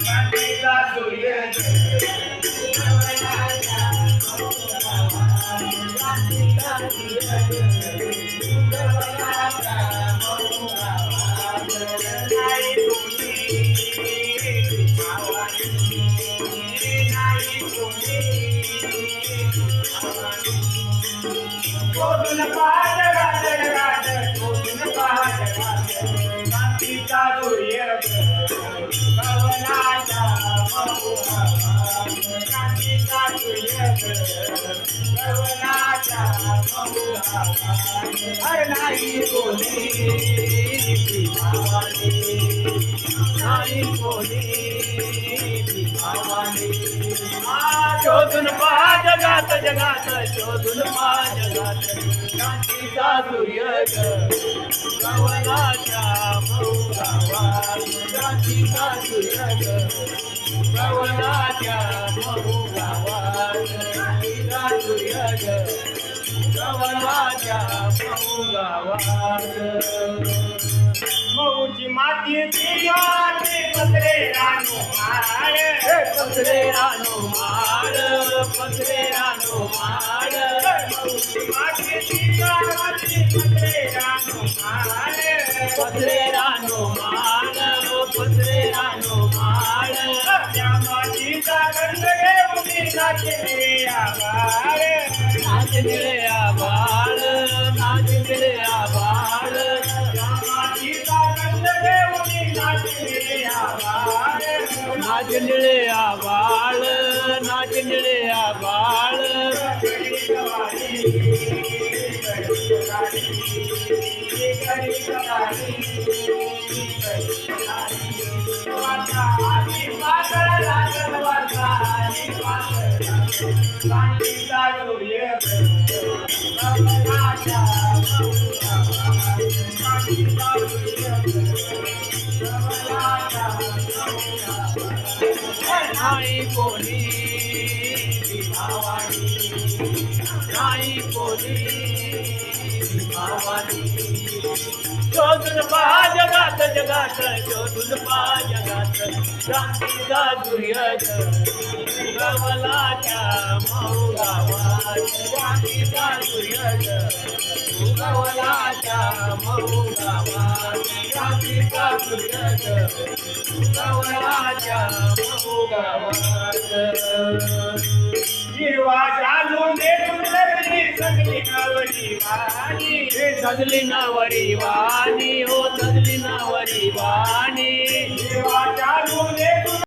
क्रांतीचा सूर्य शोधून पाहा जगात शोधून पाहा जगात क्रांतीचा सूर्य गगनाच्या महुआवाज क्रांतीचा सूर्य गगनाच्या महुआवाज अरे नाही कोणी भावानी नाही कोणी भावानी शोधून पहा जगात जगात शोधून पहा जगात क्रांतीचा सूर्य गगनाच्या महुआवाज क्रांतीचा सूर्य गगनाच्या महुआवाज क्रांतीचा सूर्य गगनाच्या महुआवाज मऊची माती पियाने पसरे रानो माळ पसरे रानो माळ पसरे रानो माळ मऊची माती पियाने पसरे रानो माळ पसरे रानो माळ पसरे रानो माळ त्या मातीचा गंध घेऊन नाचले आभाळ नाचले आभाळ नाचले आभाळ नाचले आबाळ नाचले आबाळ नाही कोणी भावानी नाही कोणी भावानी शोधून पहा जगात जगात शोधून पहा जगात क्रांतीचा सूर्य गगनाच्या महुआवाज क्रांतीचा सूर्य गगनाच्या महुआवाज क्रांतीचा सूर्य गगनाच्या महुआवाज हिरवा चालू देऊन सजली नवरी वाणी सजली नवरी वाणी हो सजली नवरी वाणी हिरवा चालू